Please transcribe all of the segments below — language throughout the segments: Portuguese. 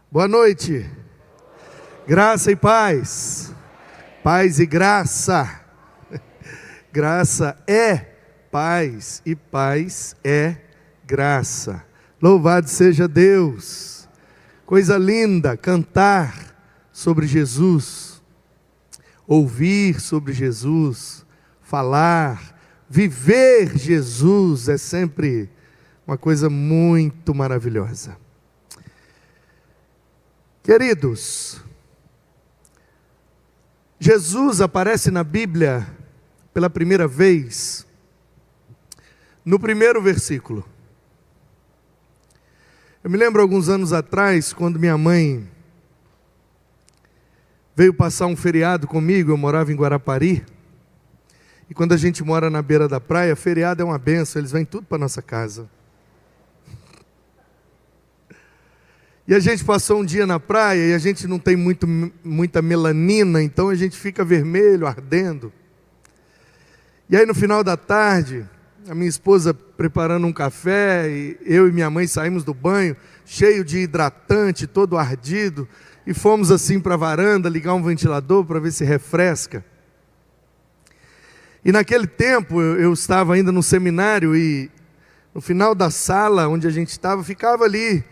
Boa noite. Graça e paz. Paz e graça. Graça é paz e paz é graça. Louvado seja Deus. Coisa linda cantar sobre Jesus, ouvir sobre Jesus, falar, viver Jesus é sempre uma coisa muito maravilhosa. Queridos, Jesus aparece na Bíblia pela primeira vez no primeiro versículo. Eu me lembro alguns anos atrás, quando minha mãe veio passar um feriado comigo, eu morava em Guarapari, e quando a gente mora na beira da praia, feriado é uma benção, eles vêm tudo para nossa casa. E a gente passou um dia na praia e a gente não tem muita melanina, então a gente fica vermelho, ardendo. E aí no final da tarde, a minha esposa preparando um café, e eu e minha mãe saímos do banho, cheio de hidratante, todo ardido, e fomos assim para a varanda, ligar um ventilador para ver se refresca. E naquele tempo eu estava ainda no seminário e no final da sala onde a gente estava, ficava ali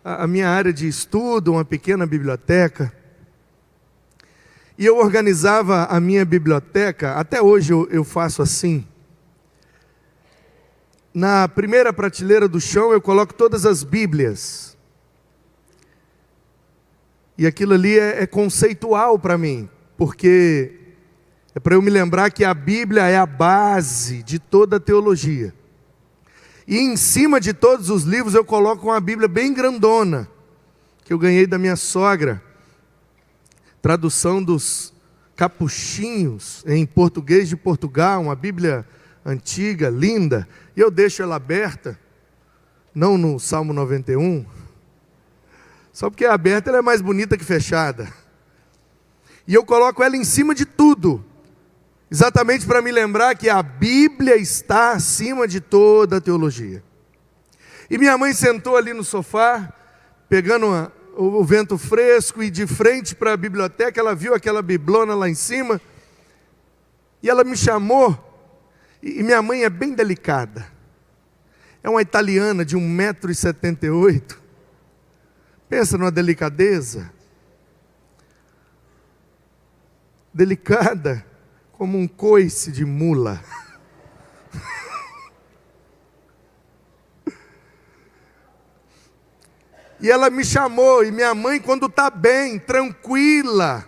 a minha área de estudo, uma pequena biblioteca. E eu organizava a minha biblioteca, até hoje eu faço assim. Na primeira prateleira do chão eu coloco todas as Bíblias. E aquilo ali é conceitual para mim, porque é para eu me lembrar que a Bíblia é a base de toda a teologia. E em cima de todos os livros eu coloco uma Bíblia bem grandona, que eu ganhei da minha sogra. Tradução dos Capuchinhos, em português de Portugal, uma Bíblia antiga, linda. E eu deixo ela aberta, não no Salmo 91, só porque é aberta ela é mais bonita que fechada. E eu coloco ela em cima de tudo, exatamente para me lembrar que a Bíblia está acima de toda a teologia. E minha mãe sentou ali no sofá, pegando o vento fresco, e de frente para a biblioteca, ela viu aquela biblona lá em cima, e ela me chamou, e minha mãe é bem delicada, é uma italiana de 1,78 m, pensa numa delicadeza, delicada, como um coice de mula. E ela me chamou, e minha mãe, quando está bem, tranquila,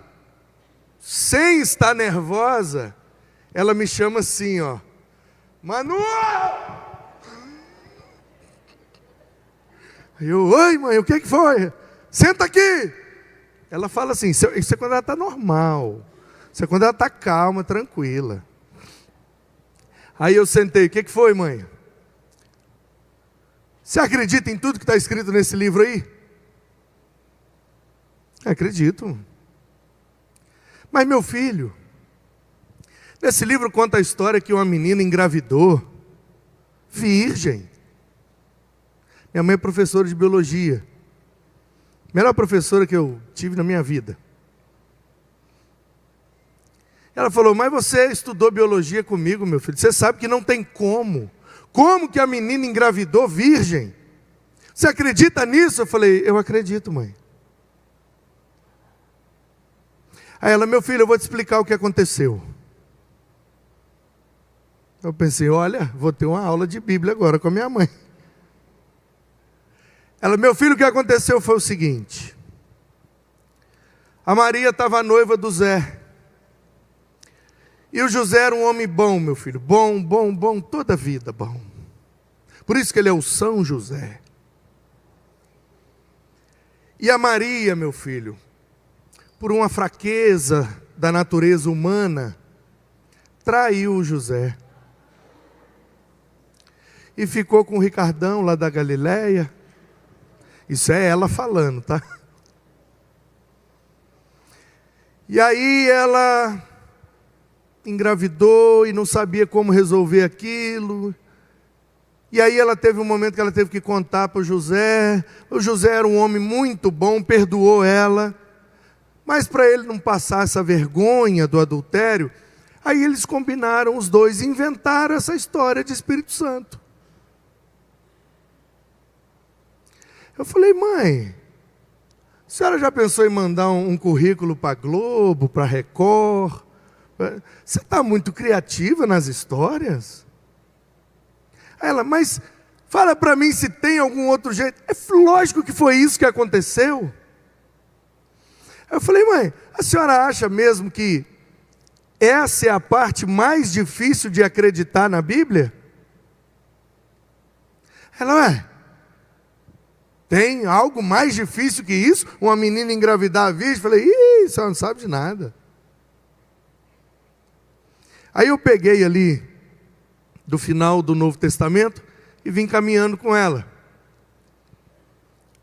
sem estar nervosa, ela me chama assim, ó, Manuel! Eu, oi mãe, o que foi? Senta aqui! Ela fala assim, isso é quando ela está normal. Isso é quando ela está calma, tranquila. Aí eu sentei, o que foi, mãe? Você acredita em tudo que está escrito nesse livro aí? Acredito. Mas meu filho, nesse livro conta a história que uma menina engravidou, virgem. Minha mãe é professora de biologia. Melhor professora que eu tive na minha vida. Ela falou, mas você estudou biologia comigo, meu filho. Você sabe que não tem como. Como que a menina engravidou virgem? Você acredita nisso? Eu falei, eu acredito, mãe. Aí ela, meu filho, eu vou te explicar o que aconteceu. Eu pensei, olha, vou ter uma aula de Bíblia agora com a minha mãe. Ela, meu filho, o que aconteceu foi o seguinte. A Maria estava noiva do Zé. E o José era um homem bom, meu filho. Bom, toda a vida bom. Por isso que ele é o São José. E a Maria, meu filho, por uma fraqueza da natureza humana, traiu o José. E ficou com o Ricardão lá da Galileia. Isso é ela falando, tá? E aí ela engravidou e não sabia como resolver aquilo. E aí ela teve um momento que ela teve que contar para o José. O José era um homem muito bom, perdoou ela. Mas para ele não passar essa vergonha do adultério, aí eles combinaram, os dois, e inventaram essa história de Espírito Santo. Eu falei, mãe, a senhora já pensou em mandar um currículo para a Globo, para a Record? Você está muito criativa nas histórias? Aí ela, mas fala para mim se tem algum outro jeito. É lógico que foi isso que aconteceu. Eu falei, mãe, a senhora acha mesmo que essa é a parte mais difícil de acreditar na Bíblia? Ela, tem algo mais difícil que isso? Uma menina engravidar a virgem? Falei, ih, você não sabe de nada. Aí eu peguei ali, do final do Novo Testamento, e vim caminhando com ela.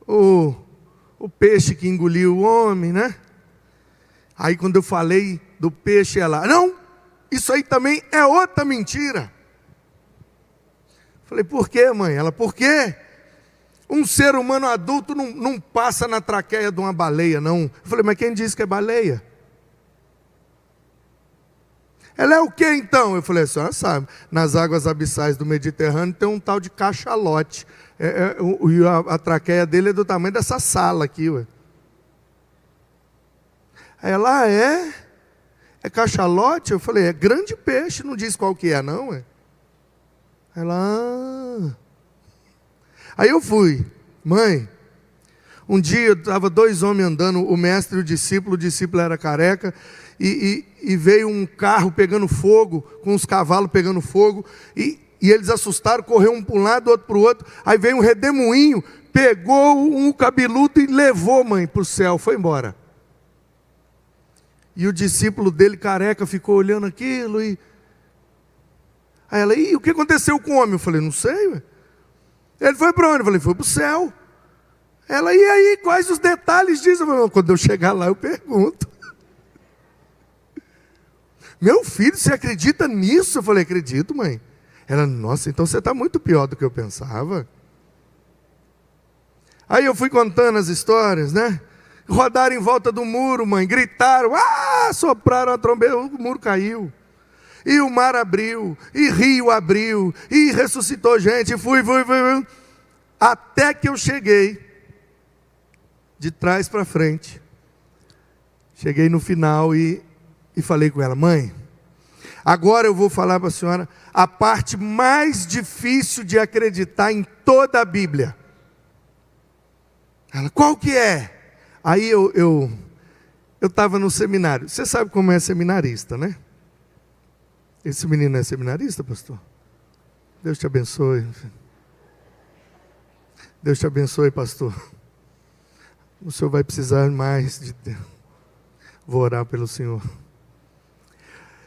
O peixe que engoliu o homem, né? Aí quando eu falei do peixe, ela, não, isso aí também é outra mentira. Falei, por quê, mãe? Ela, por quê? Um ser humano adulto não passa na traqueia de uma baleia, não. Eu falei, mas quem disse que é baleia? Ela é o que então? Eu falei, a senhora sabe, nas águas abissais do Mediterrâneo tem um tal de cachalote. A traqueia dele é do tamanho dessa sala aqui. Ué. Aí ela, é cachalote? Eu falei, é grande peixe, não diz qual que é não. Ué. Ela, Aí eu fui, mãe, um dia estava dois homens andando, o mestre e o discípulo era careca, e veio um carro pegando fogo, com os cavalos pegando fogo, e eles assustaram, correu um para um lado, outro para o outro, aí veio um redemoinho, pegou um cabeludo e levou, mãe, para o céu, foi embora. E o discípulo dele, careca, ficou olhando aquilo, aí ela, e o que aconteceu com o homem? Eu falei, não sei, ué. Ele foi para onde? Eu falei, foi para o céu. Ela, e aí, quais os detalhes disso? Eu falei, quando eu chegar lá eu pergunto. Meu filho, você acredita nisso? Eu falei, acredito, mãe. Ela, nossa, então você está muito pior do que eu pensava. Aí eu fui contando as histórias, né? Rodaram em volta do muro, mãe, gritaram, sopraram a trombeta, o muro caiu. E o mar abriu, e rio abriu, e ressuscitou gente, fui. Até que eu cheguei, de trás para frente. Cheguei no final e falei com ela, mãe, agora eu vou falar para a senhora a parte mais difícil de acreditar em toda a Bíblia. Ela, qual que é? Aí eu estava no seminário. Você sabe como é seminarista, né? Esse menino é seminarista, pastor? Deus te abençoe. Deus te abençoe, pastor. O senhor vai precisar mais de Deus. Vou orar pelo senhor.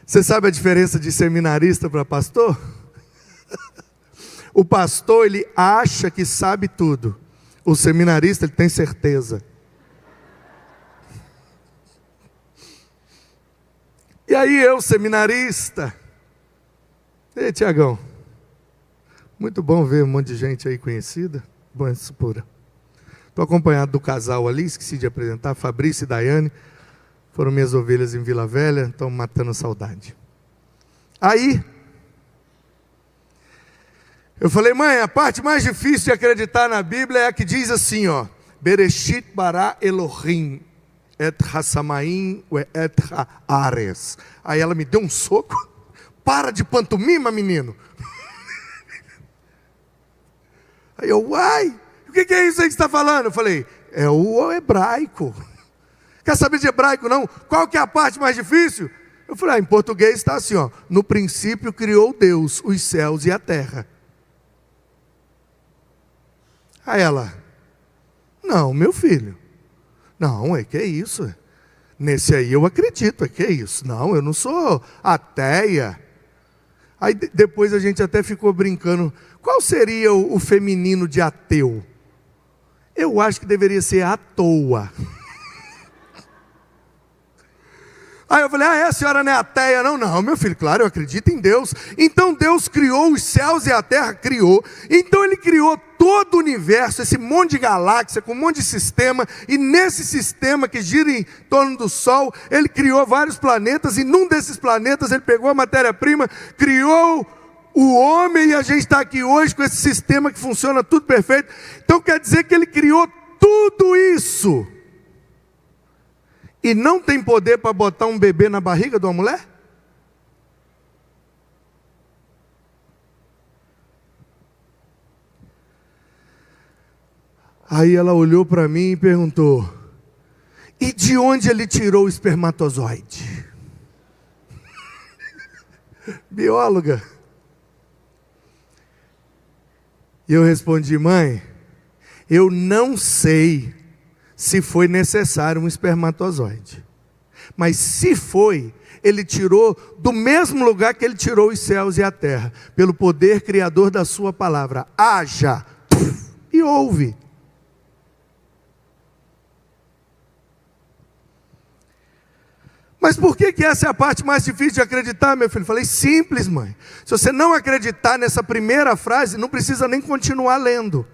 Você sabe a diferença de seminarista para pastor? O pastor, ele acha que sabe tudo. O seminarista, ele tem certeza. E aí eu, seminarista. Ei, Tiagão. Muito bom ver um monte de gente aí conhecida. Bom, isso pura. Estou acompanhado do casal ali, esqueci de apresentar, Fabrício e Daiane. Foram minhas ovelhas em Vila Velha, estão matando a saudade. Aí, eu falei, mãe, a parte mais difícil de acreditar na Bíblia é a que diz assim, ó, Bereshit bara Elohim, et hasamaim et haaretz. Aí ela me deu um soco, para de pantomima, menino. Aí eu, uai, o que é isso aí que você está falando? Eu falei, é o hebraico. Quer saber de hebraico não? Qual que é a parte mais difícil? Eu falei, em português está assim, ó, no princípio criou Deus os céus e a terra. Aí ela, não, meu filho, não, que é isso? Nesse aí eu acredito, que é isso? Não, eu não sou ateia. Aí depois a gente até ficou brincando, qual seria o feminino de ateu? Eu acho que deveria ser à toa. Aí eu falei, a senhora não é ateia não? Não, meu filho, claro, eu acredito em Deus. Então Deus criou os céus e a terra, criou. Então Ele criou todo o universo, esse monte de galáxia, com um monte de sistema. E nesse sistema que gira em torno do Sol, Ele criou vários planetas. E num desses planetas Ele pegou a matéria-prima, criou o homem. E a gente está aqui hoje com esse sistema que funciona tudo perfeito. Então quer dizer que Ele criou tudo isso e não tem poder para botar um bebê na barriga de uma mulher? Aí ela olhou para mim e perguntou, e de onde ele tirou o espermatozoide? Bióloga. E eu respondi, mãe, eu não sei se foi necessário um espermatozoide. Mas se foi, Ele tirou do mesmo lugar que Ele tirou os céus e a terra, pelo poder criador da sua palavra. Haja, e ouve. Mas por que essa é a parte mais difícil de acreditar, meu filho? Falei, simples, mãe. Se você não acreditar nessa primeira frase, não precisa nem continuar lendo.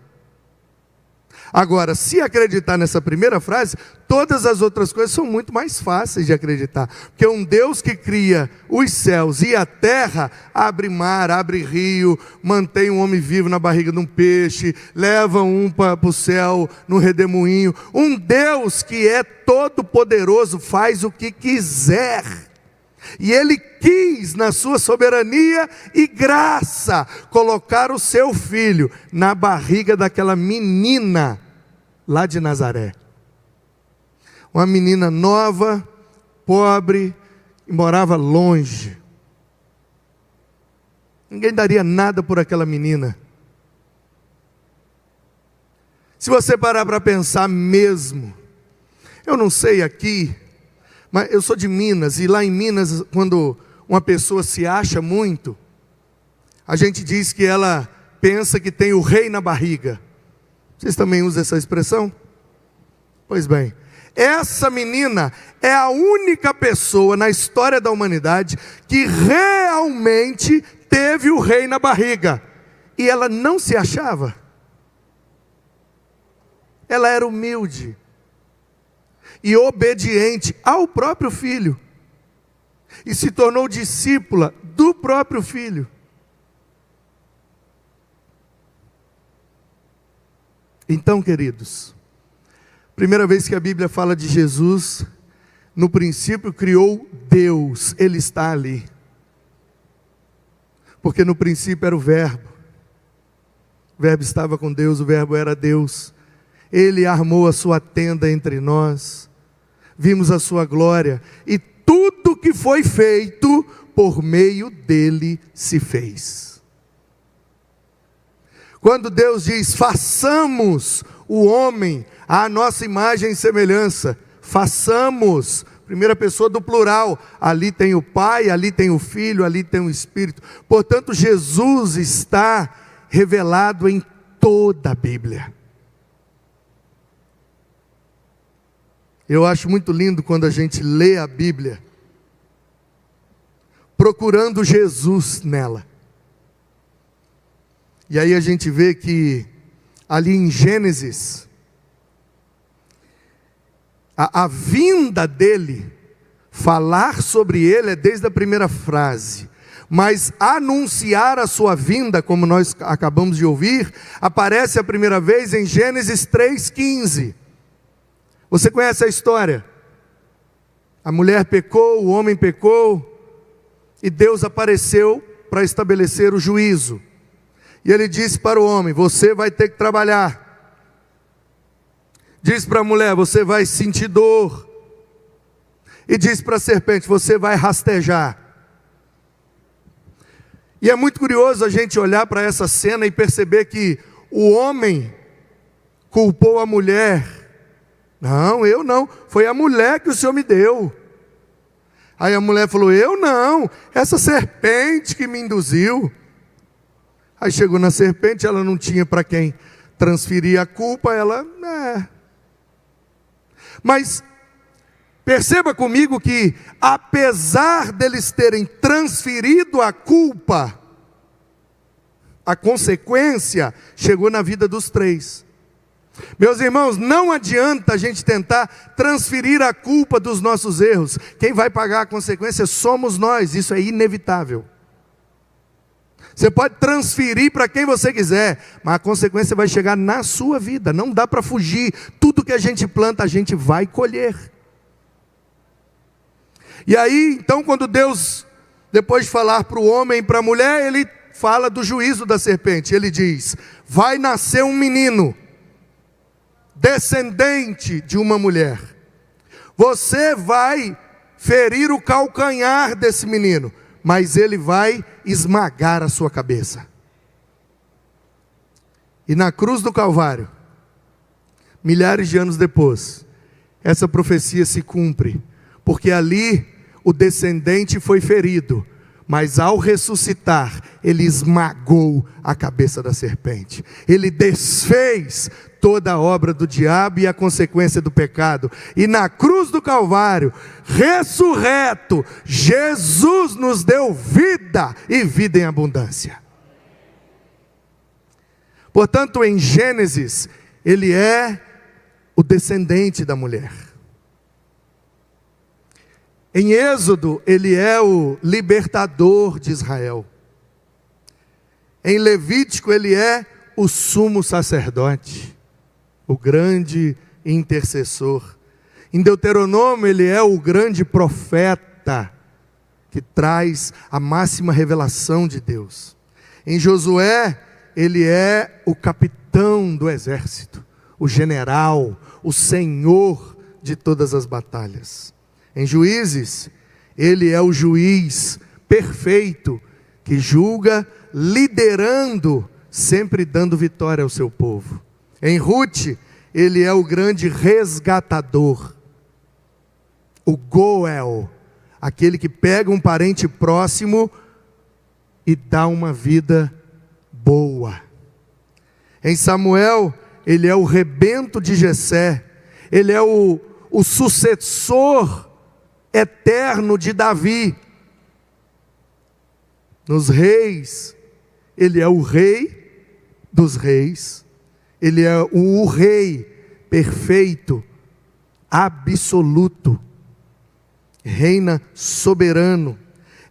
Agora, se acreditar nessa primeira frase, todas as outras coisas são muito mais fáceis de acreditar. Porque um Deus que cria os céus e a terra, abre mar, abre rio, mantém um homem vivo na barriga de um peixe, leva um para o céu no redemoinho. Um Deus que é todo poderoso, faz o que quiser. E Ele quis, na sua soberania e graça, colocar o seu filho na barriga daquela menina lá de Nazaré. Uma menina nova, pobre, e morava longe. Ninguém daria nada por aquela menina. Se você parar para pensar mesmo, eu não sei aqui, mas eu sou de Minas, e lá em Minas, quando uma pessoa se acha muito, a gente diz que ela pensa que tem o rei na barriga. Vocês também usam essa expressão? Pois bem, essa menina é a única pessoa na história da humanidade que realmente teve o rei na barriga. E ela não se achava. Ela era humilde e obediente ao próprio filho, e se tornou discípula do próprio filho. Então, queridos, primeira vez que a Bíblia fala de Jesus, no princípio criou Deus, Ele está ali, porque no princípio era o Verbo estava com Deus, o Verbo era Deus. Ele armou a sua tenda entre nós, vimos a sua glória, e tudo que foi feito, por meio dele se fez. Quando Deus diz, façamos o homem à nossa imagem e semelhança, façamos, primeira pessoa do plural, ali tem o Pai, ali tem o Filho, ali tem o Espírito. Portanto, Jesus está revelado em toda a Bíblia. Eu acho muito lindo quando a gente lê a Bíblia, procurando Jesus nela. E aí a gente vê que, ali em Gênesis, a vinda dele, falar sobre ele é desde a primeira frase. Mas anunciar a sua vinda, como nós acabamos de ouvir, aparece a primeira vez em Gênesis 3,15. Você conhece a história? A mulher pecou, o homem pecou, e Deus apareceu para estabelecer o juízo. E Ele disse para o homem, você vai ter que trabalhar. Diz para a mulher, você vai sentir dor. E diz para a serpente, você vai rastejar. E é muito curioso a gente olhar para essa cena e perceber que o homem culpou a mulher. Não, eu não, foi a mulher que o Senhor me deu. Aí a mulher falou, eu não, essa serpente que me induziu. Aí chegou na serpente, ela não tinha para quem transferir a culpa, ela, Mas Perceba comigo que, apesar deles terem transferido a culpa, a consequência chegou na vida dos três. Meus irmãos, não adianta a gente tentar transferir a culpa dos nossos erros. Quem vai pagar a consequência somos nós, isso é inevitável. Você pode transferir para quem você quiser, mas a consequência vai chegar na sua vida. Não dá para fugir. Tudo que a gente planta, a gente vai colher. E aí, então, quando Deus, depois de falar para o homem e para a mulher, Ele fala do juízo da serpente. Ele diz: vai nascer um menino, descendente de uma mulher. Você vai ferir o calcanhar desse menino, mas ele vai esmagar a sua cabeça. E na cruz do Calvário, milhares de anos depois, essa profecia se cumpre, porque ali o descendente foi ferido, mas ao ressuscitar, ele esmagou a cabeça da serpente. Ele desfez toda a obra do diabo e a consequência do pecado. E na cruz do Calvário, ressurreto, Jesus nos deu vida e vida em abundância. Portanto, em Gênesis, ele é o descendente da mulher. Em Êxodo, ele é o libertador de Israel. Em Levítico, ele é o sumo sacerdote, o grande intercessor. Em Deuteronômio, ele é o grande profeta, que traz a máxima revelação de Deus. Em Josué, ele é o capitão do exército, o general, o senhor de todas as batalhas. Em Juízes, ele é o juiz perfeito, que julga liderando, sempre dando vitória ao seu povo. Em Ruth, ele é o grande resgatador, o Goel, aquele que pega um parente próximo e dá uma vida boa. Em Samuel, ele é o rebento de Jessé, ele é o sucessor eterno de Davi. Nos reis, ele é o rei dos reis, ele é o rei perfeito, absoluto, reina soberano.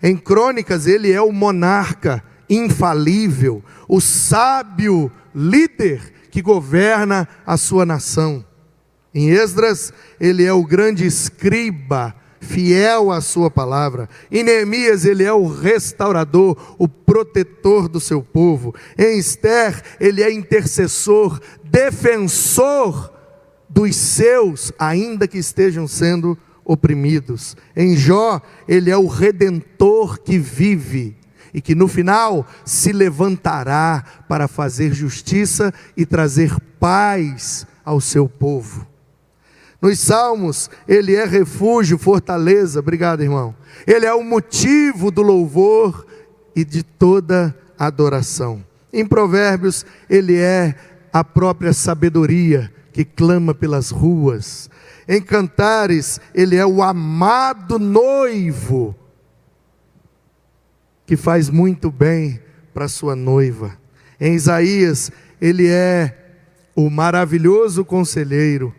Em Crônicas, ele é o monarca infalível, o sábio líder que governa a sua nação. Em Esdras, ele é o grande escriba, fiel à sua palavra. Em Neemias, ele é o restaurador, o protetor do seu povo. Em Ester, ele é intercessor, defensor dos seus, ainda que estejam sendo oprimidos. Em Jó, ele é o redentor que vive e que no final se levantará para fazer justiça e trazer paz ao seu povo. Nos Salmos, ele é refúgio, fortaleza, obrigado irmão. Ele é o motivo do louvor e de toda adoração. Em Provérbios, ele é a própria sabedoria que clama pelas ruas. Em Cantares, ele é o amado noivo, que faz muito bem para sua noiva. Em Isaías, ele é o maravilhoso conselheiro,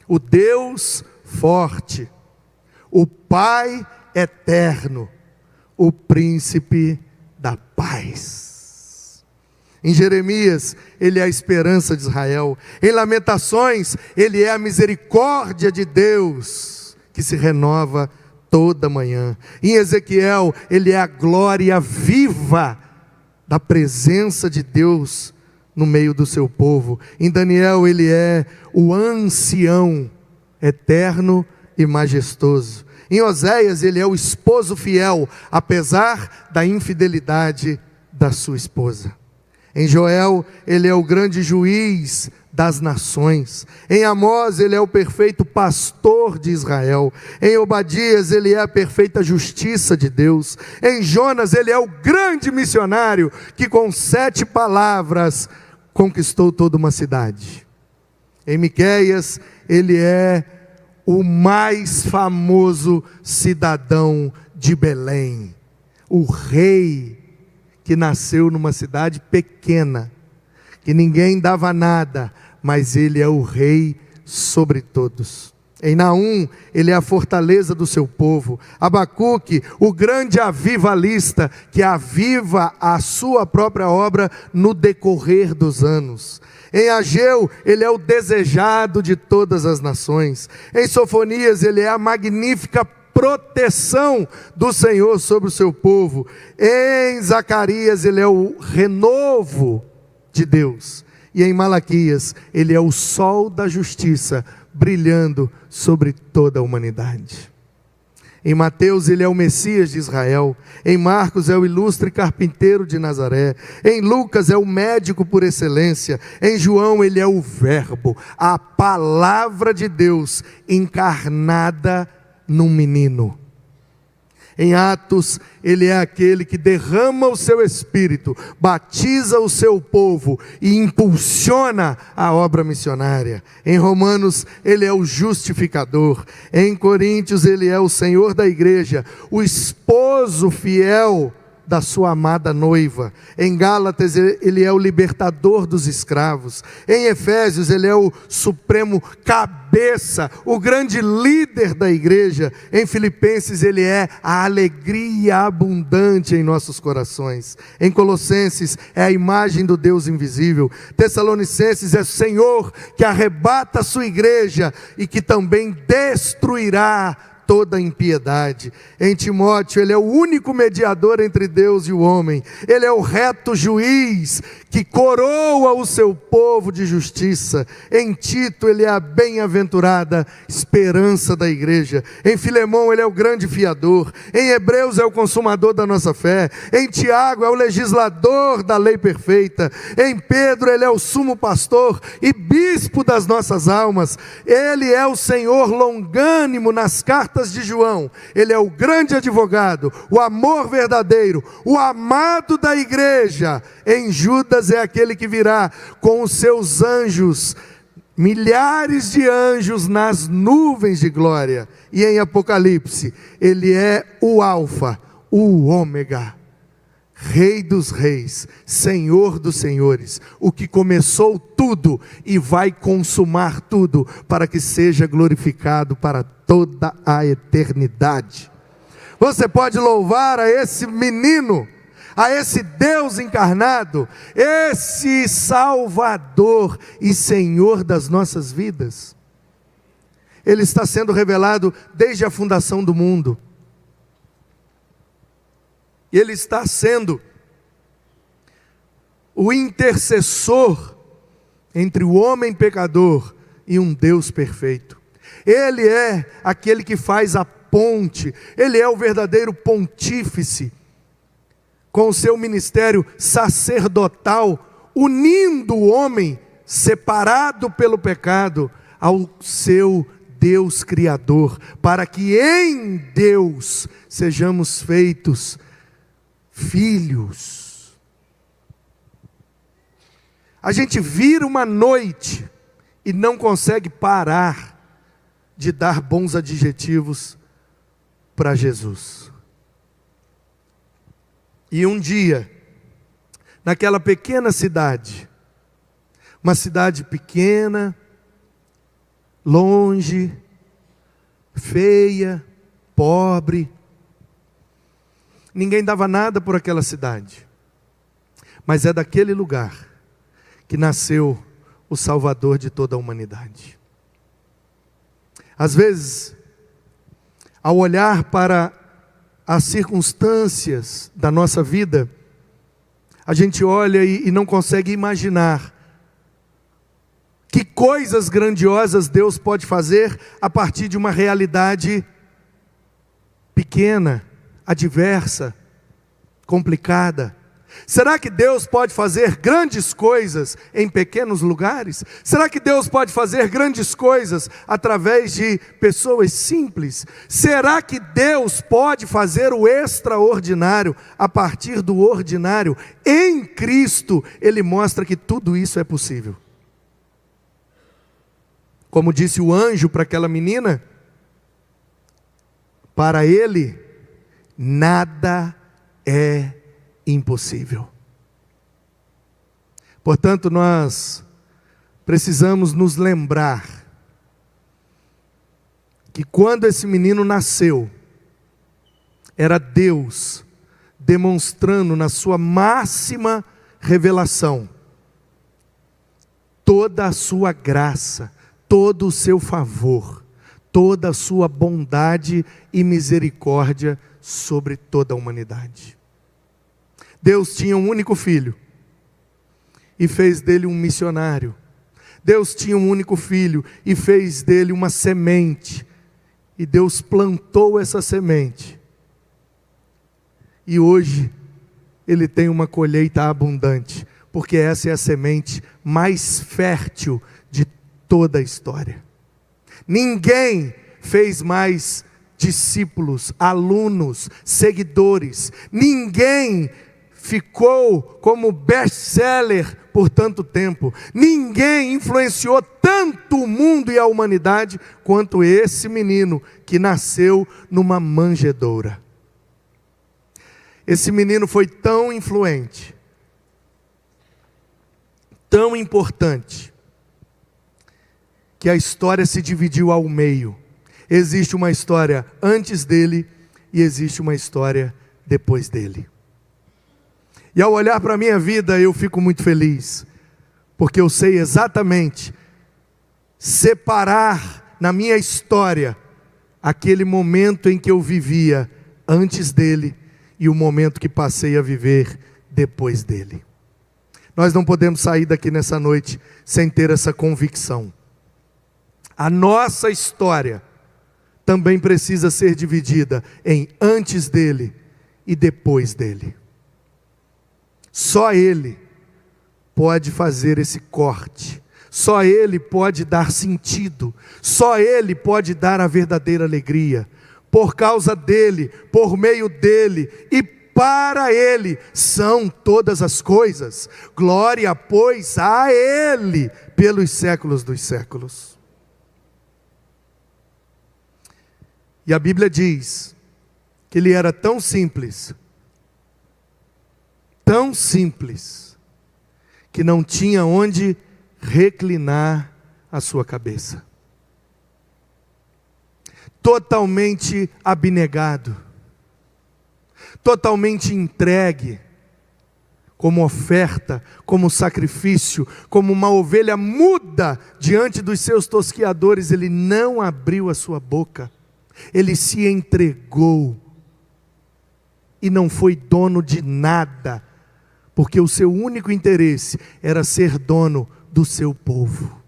o Deus forte, o Pai eterno, o príncipe da paz. Em Jeremias, ele é a esperança de Israel. Em Lamentações, ele é a misericórdia de Deus, que se renova toda manhã. Em Ezequiel, ele é a glória viva da presença de Deus no meio do seu povo. Em Daniel, ele é o ancião eterno e majestoso. Em Oséias, ele é o esposo fiel, apesar da infidelidade da sua esposa. Em Joel, ele é o grande juiz das nações. Em Amós, ele é o perfeito pastor de Israel. Em Obadias, ele é a perfeita justiça de Deus. Em Jonas, ele é o grande missionário que com 7 palavras conquistou toda uma cidade. Em Miqueias, ele é o mais famoso cidadão de Belém, o rei que nasceu numa cidade pequena, que ninguém dava nada, mas ele é o rei sobre todos. Em Naum, ele é a fortaleza do seu povo. Abacuque, o grande avivalista, que aviva a sua própria obra no decorrer dos anos. Em Ageu, ele é o desejado de todas as nações. Em Sofonias, ele é a magnífica proteção do Senhor sobre o seu povo. Em Zacarias, ele é o renovo de Deus. E em Malaquias, ele é o sol da justiça, brilhando sobre toda a humanidade. Em Mateus, ele é o Messias de Israel. Em Marcos, é o ilustre carpinteiro de Nazaré. Em Lucas, é o médico por excelência. Em João, ele é o Verbo, a palavra de Deus encarnada num menino. Em Atos, ele é aquele que derrama o seu Espírito, batiza o seu povo e impulsiona a obra missionária. Em Romanos, ele é o justificador. Em Coríntios, ele é o Senhor da igreja, o esposo fiel da sua amada noiva. Em Gálatas, ele é o libertador dos escravos. Em Efésios, ele é o supremo cabeça, o grande líder da igreja. Em Filipenses, ele é a alegria abundante em nossos corações. Em Colossenses, é a imagem do Deus invisível. Tessalonicenses, é o Senhor que arrebata a sua igreja e que também destruirá toda impiedade. Em Timóteo, ele é o único mediador entre Deus e o homem. Ele é o reto juiz que coroa o seu povo de justiça. Em Tito, ele é a bem-aventurada esperança da igreja. Em Filemão, ele é o grande fiador. Em Hebreus, é o consumador da nossa fé. Em Tiago, é o legislador da lei perfeita. Em Pedro, ele é o sumo pastor e bispo das nossas almas. Ele é o Senhor longânimo nas cartas de João. Ele é o grande advogado, o amor verdadeiro, o amado da igreja. Em Judas, é aquele que virá com os seus anjos, milhares de anjos nas nuvens de glória. E em Apocalipse, ele é o Alfa, o Ômega, Rei dos reis, Senhor dos senhores, o que começou tudo e vai consumar tudo, para que seja glorificado para toda a eternidade. Você pode louvar a esse menino, a esse Deus encarnado, esse Salvador e Senhor das nossas vidas. Ele está sendo revelado desde a fundação do mundo. Ele está sendo o intercessor entre o homem pecador e um Deus perfeito. Ele é aquele que faz a ponte, ele é o verdadeiro pontífice, com o seu ministério sacerdotal, unindo o homem separado pelo pecado ao seu Deus Criador, para que em Deus sejamos feitos filhos. A gente vira uma noite e não consegue parar de dar bons adjetivos para Jesus. E um dia, naquela pequena cidade, uma cidade pequena, longe, feia, pobre, ninguém dava nada por aquela cidade, mas é daquele lugar que nasceu o Salvador de toda a humanidade. Às vezes, ao olhar para as circunstâncias da nossa vida, a gente olha e não consegue imaginar que coisas grandiosas Deus pode fazer a partir de uma realidade pequena, adversa, complicada. Será que Deus pode fazer grandes coisas em pequenos lugares? Será que Deus pode fazer grandes coisas através de pessoas simples? Será que Deus pode fazer o extraordinário a partir do ordinário? Em Cristo, Ele mostra que tudo isso é possível. Como disse o anjo para aquela menina, Para Ele, nada é impossível. Portanto, nós precisamos nos lembrar que quando esse menino nasceu, era Deus demonstrando na sua máxima revelação toda a sua graça, todo o seu favor, toda a sua bondade e misericórdia sobre toda a humanidade. Deus tinha um único filho e fez dele um missionário. Deus tinha um único filho e fez dele uma semente. E Deus plantou essa semente. E hoje ele tem uma colheita abundante, porque essa é a semente mais fértil de toda a história. Ninguém fez mais discípulos, alunos, seguidores. Ninguém ficou como best-seller por tanto tempo. Ninguém influenciou tanto o mundo e a humanidade quanto esse menino que nasceu numa manjedoura. Esse menino foi tão influente, tão importante, que a história se dividiu ao meio. Existe uma história antes dele e existe uma história depois dele. E ao olhar para a minha vida, eu fico muito feliz, porque eu sei exatamente separar na minha história aquele momento em que eu vivia antes dele e o momento que passei a viver depois dele. Nós não podemos sair daqui nessa noite sem ter essa convicção. A nossa história também precisa ser dividida em antes dele e depois dele. Só Ele pode fazer esse corte. Só Ele pode dar sentido. Só Ele pode dar a verdadeira alegria. Por causa dEle, por meio dEle e para Ele são todas as coisas. Glória, pois, a Ele pelos séculos dos séculos. E a Bíblia diz que Ele era tão simples, que não tinha onde reclinar a sua cabeça. Totalmente abnegado, totalmente entregue, como oferta, como sacrifício, como uma ovelha muda diante dos seus tosquiadores, ele não abriu a sua boca, ele se entregou, e não foi dono de nada, porque o seu único interesse era ser dono do seu povo.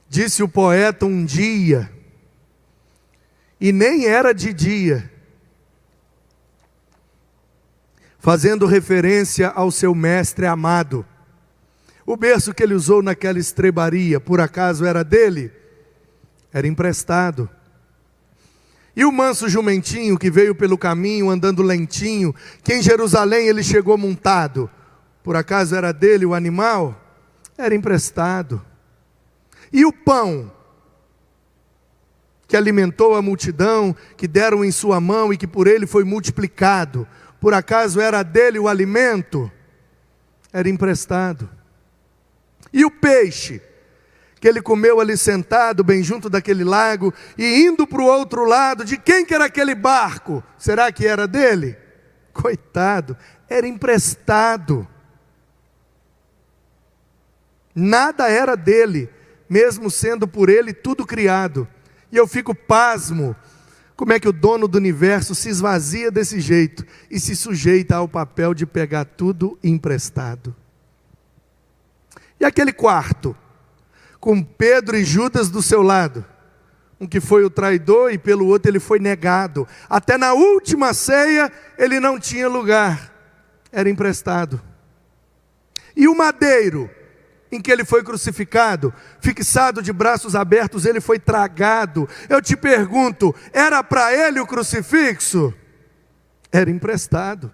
Disse o poeta um dia, e nem era de dia, fazendo referência ao seu mestre amado. O berço que ele usou naquela estrebaria, por acaso era dele? Era emprestado. E o manso jumentinho que veio pelo caminho andando lentinho, que em Jerusalém ele chegou montado, por acaso era dele o animal? Era emprestado. E o pão que alimentou a multidão, que deram em sua mão e que por ele foi multiplicado, por acaso era dele o alimento? Era emprestado. E o peixe que ele comeu ali sentado, bem junto daquele lago, e indo para o outro lado, de quem que era aquele barco? Será que era dele? Coitado, era emprestado. Nada era dele, mesmo sendo por ele tudo criado. E eu fico pasmo, como é que o dono do universo se esvazia desse jeito, e se sujeita ao papel de pegar tudo emprestado. E aquele quarto, com Pedro e Judas do seu lado, um que foi o traidor e pelo outro ele foi negado, até na última ceia ele não tinha lugar, era emprestado. E o madeiro, em que ele foi crucificado, fixado de braços abertos, ele foi tragado. Eu te pergunto, era para ele o crucifixo? Era emprestado.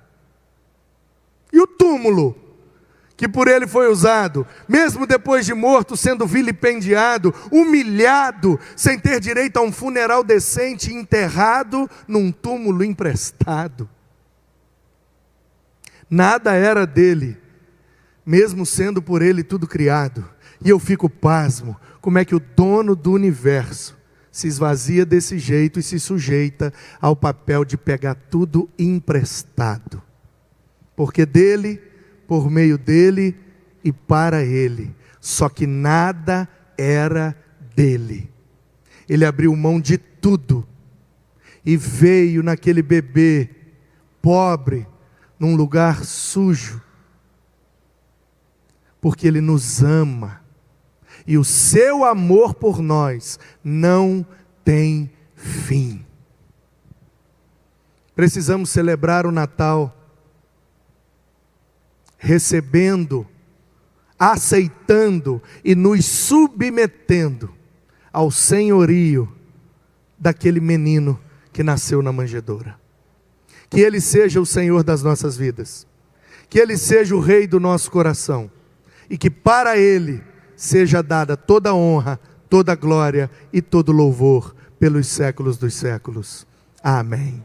E o túmulo, que por ele foi usado, mesmo depois de morto, sendo vilipendiado, humilhado, sem ter direito a um funeral decente, enterrado num túmulo emprestado. Nada era dele, mesmo sendo por ele tudo criado. E eu fico pasmo, como é que o dono do universo se esvazia desse jeito e se sujeita ao papel de pegar tudo emprestado. Porque dele, por meio dele e para ele. Só que nada era dele. Ele abriu mão de tudo e veio naquele bebê pobre, num lugar sujo, porque ele nos ama. E o seu amor por nós não tem fim. Precisamos celebrar o Natal recebendo, aceitando e nos submetendo ao senhorio daquele menino que nasceu na manjedoura. Que Ele seja o Senhor das nossas vidas, que Ele seja o Rei do nosso coração, e que para Ele seja dada toda a honra, toda a glória e todo louvor pelos séculos dos séculos. Amém.